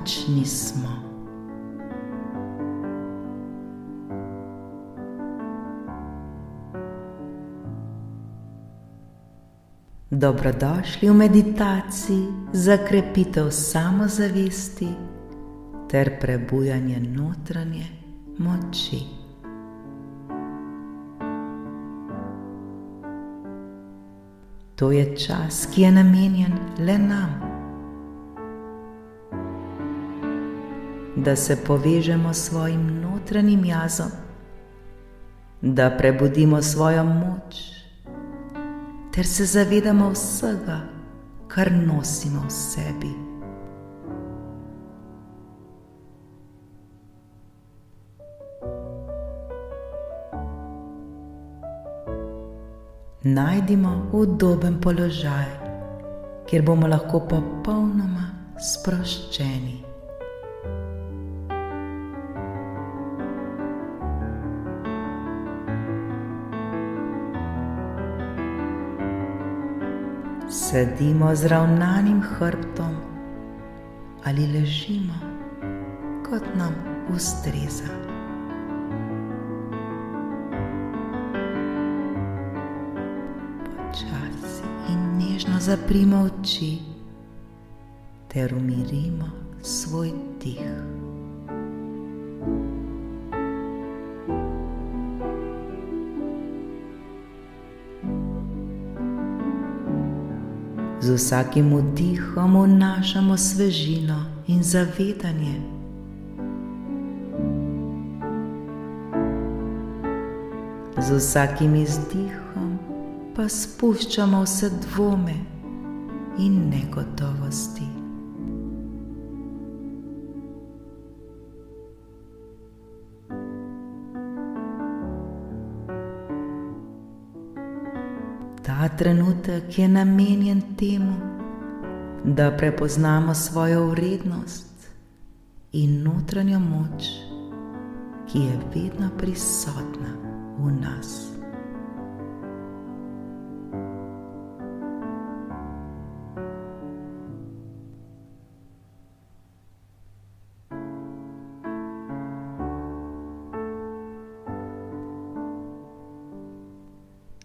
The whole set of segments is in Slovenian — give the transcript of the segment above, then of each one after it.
močni smo. Dobrodošli v meditaciji za krepitev samozavesti ter prebujanje notranje moči. To je čas, ki je namenjen le nam, da se povežemo s svojim notranjim jazom, da prebudimo svojo moč ter se zavedamo vsega, kar nosimo v sebi. Najdimo udoben položaj, kjer bomo lahko popolnoma sproščeni. Sedimo z ravnanim hrbtom ali ležimo, kot nam ustreza. Počasi in nežno zaprimo oči ter umirimo svoj dih. Z vsakim vdihom vnašamo svežino in zavedanje. Z vsakim izdihom pa spuščamo vse dvome in negotovosti. Ta trenutek je namenjen temu, da prepoznamo svojo vrednost in notranjo moč, ki je vedno prisotna v nas.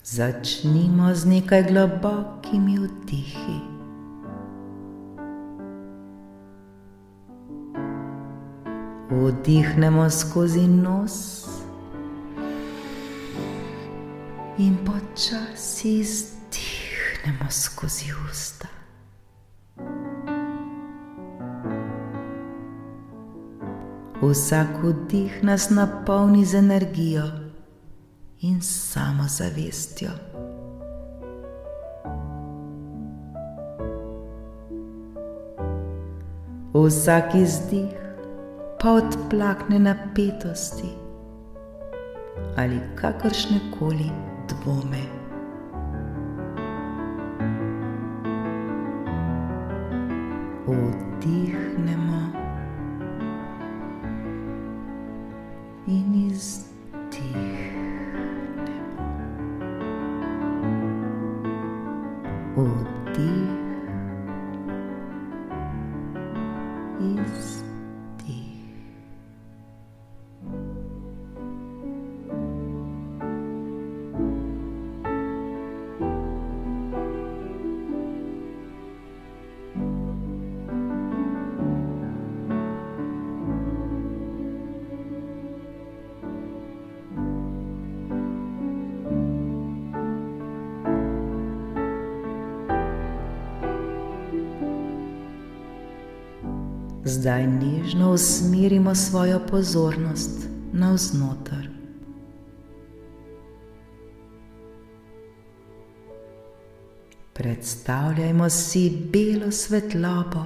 Začnimo z nekaj globokimi vdihi. Vdihnemo skozi nos in počasi izdihnemo skozi usta. Vsak vdih nas napolni z energijo in samozavestjo. Vsak izdih pa odplakne napetosti ali kakršnekoli dvome. Vdihnemo in izdihnemo. Vdih, izdih. Zdaj nežno usmerimo svojo pozornost navznoter. Predstavljajmo si belo svetlobo,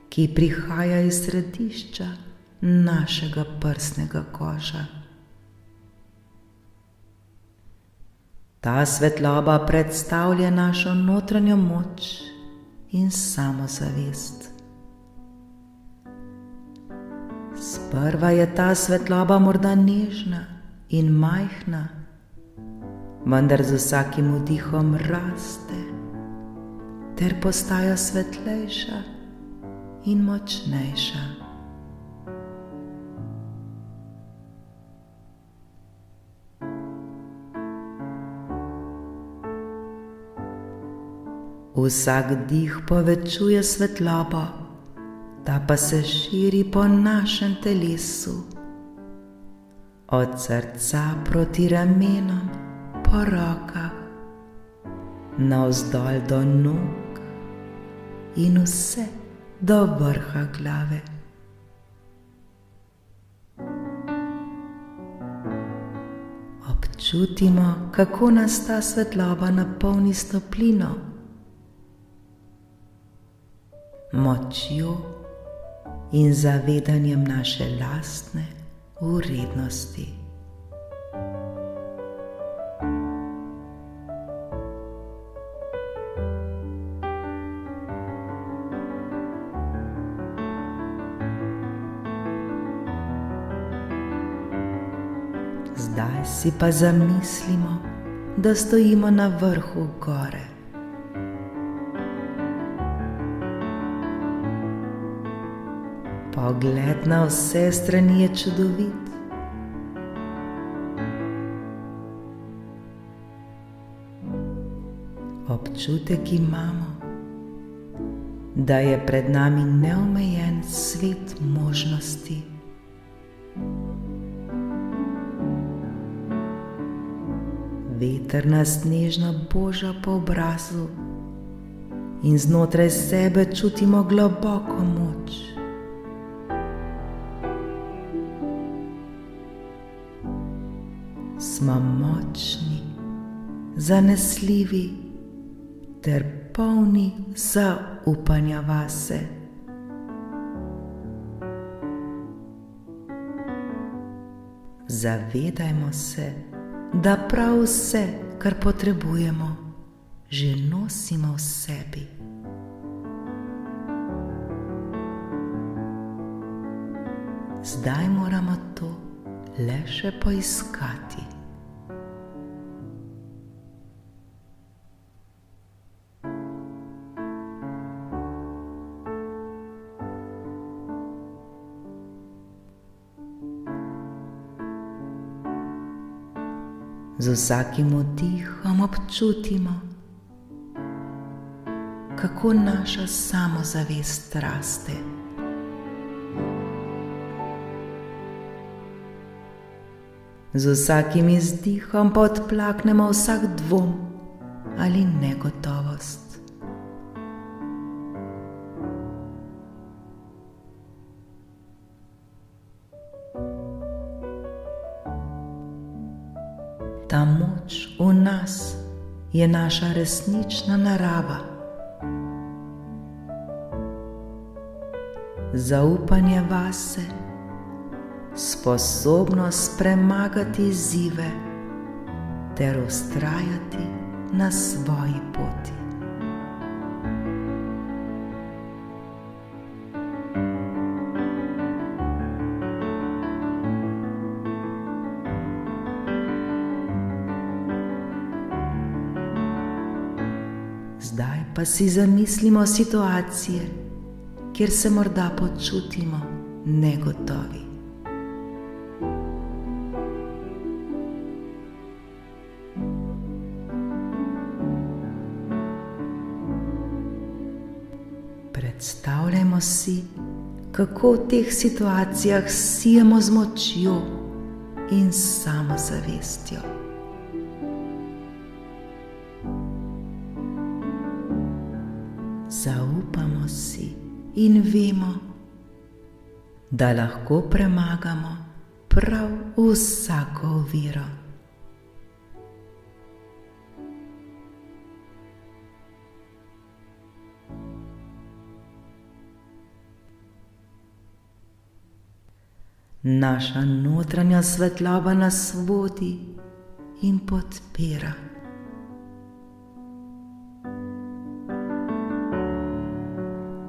ki prihaja iz središča našega prsnega koša. Ta svetloba predstavlja našo notranjo moč in samozavest. Sprva je ta svetloba morda nežna in majhna, vendar z vsakim vdihom raste ter postaja svetlejša in močnejša. Vsak dih povečuje svetlobo, ta pa se širi po našem telesu, od srca proti ramenom, po rokah, navzdol do nog in vse do vrha glave. Občutimo, kako nas ta svetloba napolni s toplino, močjo in zavedanjem naše lastne vrednosti. Zdaj si pa zamislimo, da stojimo na vrhu gore. Pogled na vse strani je čudovit. Občutek imamo, da je pred nami neomejen svet možnosti. Veter nas nežno boža po obrazu in znotraj sebe čutimo globoko moč. Smo močni, zanesljivi ter polni zaupanja vase. Zavedajmo se, da prav vse, kar potrebujemo, že nosimo v sebi. Zdaj moramo to le še poiskati. Z vsakim vdihom občutimo, kako naša samozavest raste. Z vsakim izdihom pa odplaknemo vsak dvom ali negotovost. Ta moč v nas je naša resnična narava. Zaupanje vase, sposobnost premagati izzive ter vztrajati na svoji poti. Zdaj pa si zamislimo situacije, kjer se morda počutimo negotovi. Predstavljajmo si, kako v teh situacijah sijemo z močjo in samozavestjo. Zaupamo si in vemo, da lahko premagamo prav vsako oviro. Naša notranja svetloba nas vodi in podpira.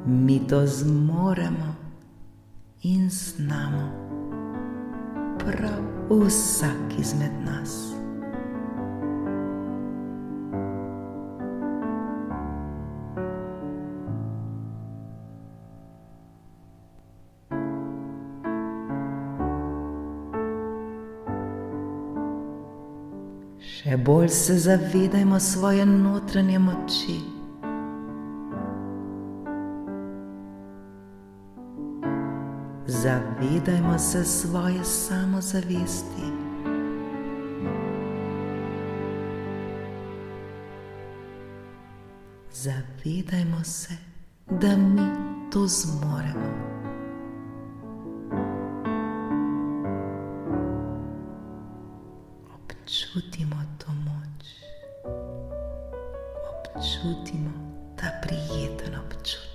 Mi to zmoremo in znamo, prav vsak izmed nas. Še bolj se zavedajmo svoje notranje moči. Zavedajmo se svoje samozavesti. Zavedajmo se, da mi to zmoremo. Občutimo to moč. Občutimo ta prijeten občutek.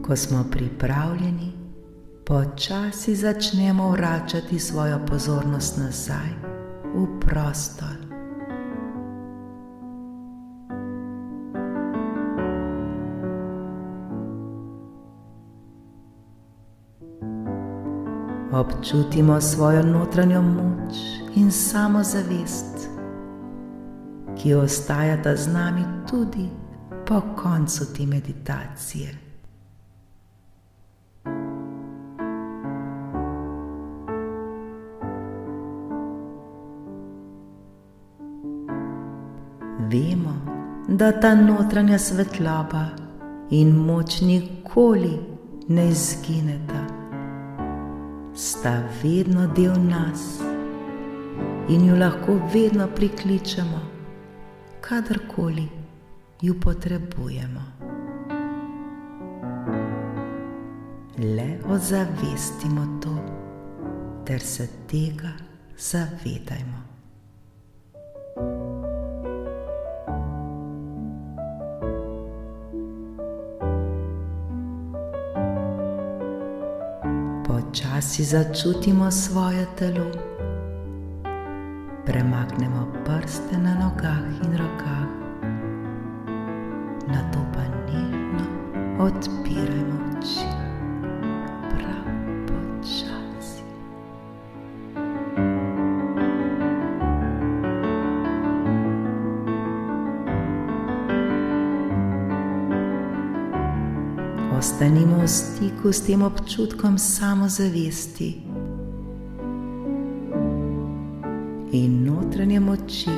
Ko smo pripravljeni, počasi začnemo vračati svojo pozornost nazaj v prostor. Občutimo svojo notranjo moč in samozavest, ki ostajata z nami tudi po koncu te meditacije. Vemo, da ta notranja svetloba in moč nikoli ne izgineta. Sta vedno del nas in jo lahko vedno prikličemo, kadarkoli ju potrebujemo. Le ozavestimo to, ter se tega zavedajmo. Počasi začutimo svoje telo, premaknemo prste na nogah in rokah, nato pa nežno odpirajmo oči, prav počasi. Ostanimo v stiku s tem občutkom samozavesti in notranje moči,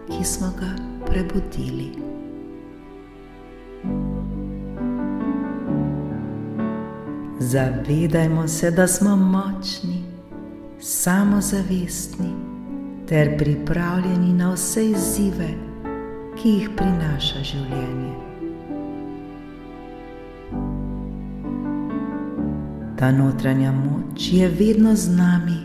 ki smo ga prebudili. Zavedajmo se, da smo močni, samozavestni ter pripravljeni na vse izzive, ki jih prinaša življenje. Ta notranja moč je vedno z nami,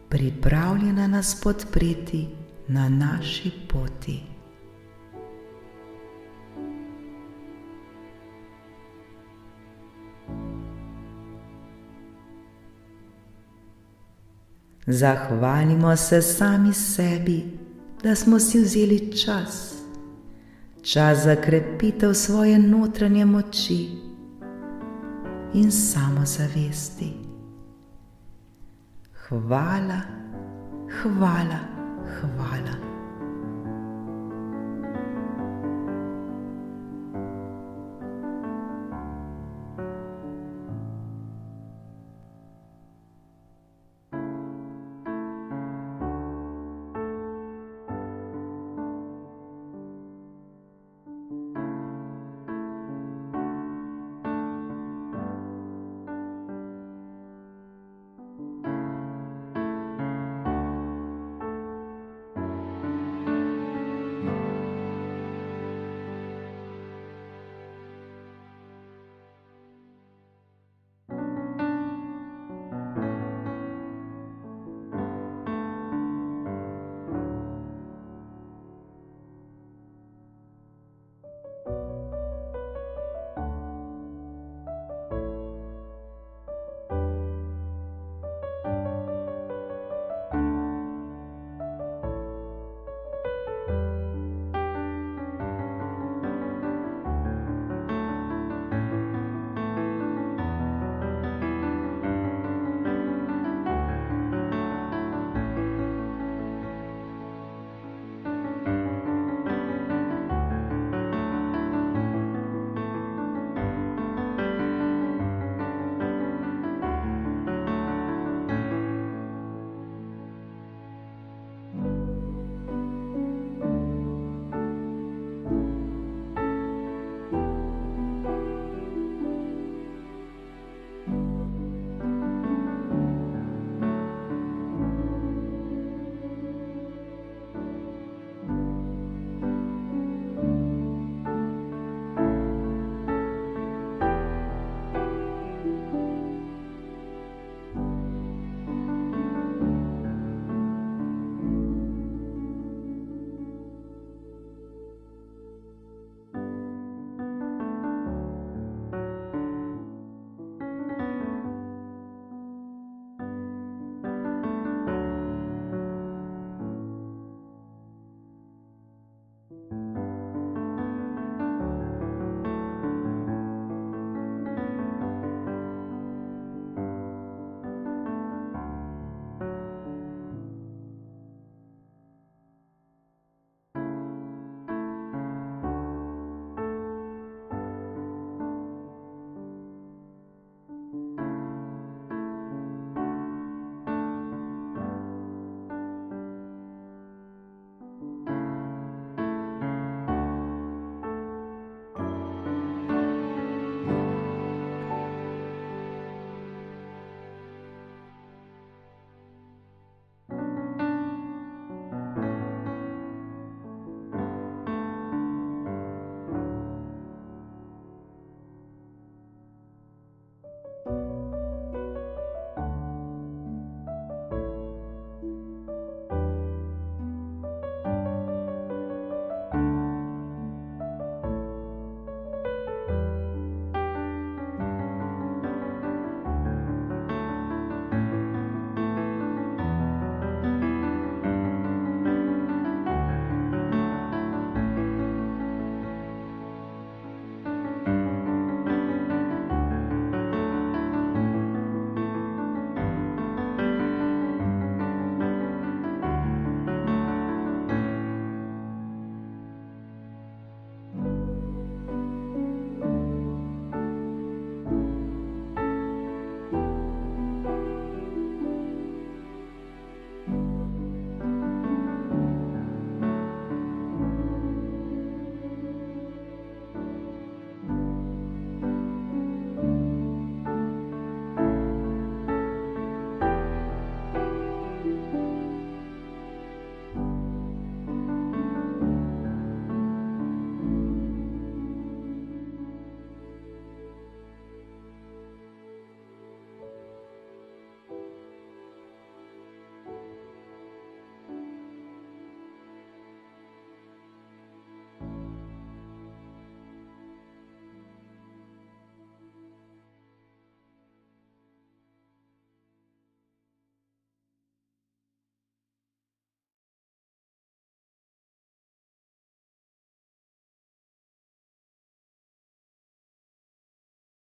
pripravljena nas podpreti na naši poti. Zahvalimo se sami sebi, da smo si vzeli čas za krepitev svoje notranje moči in samozavesti. Hvala, hvala, hvala.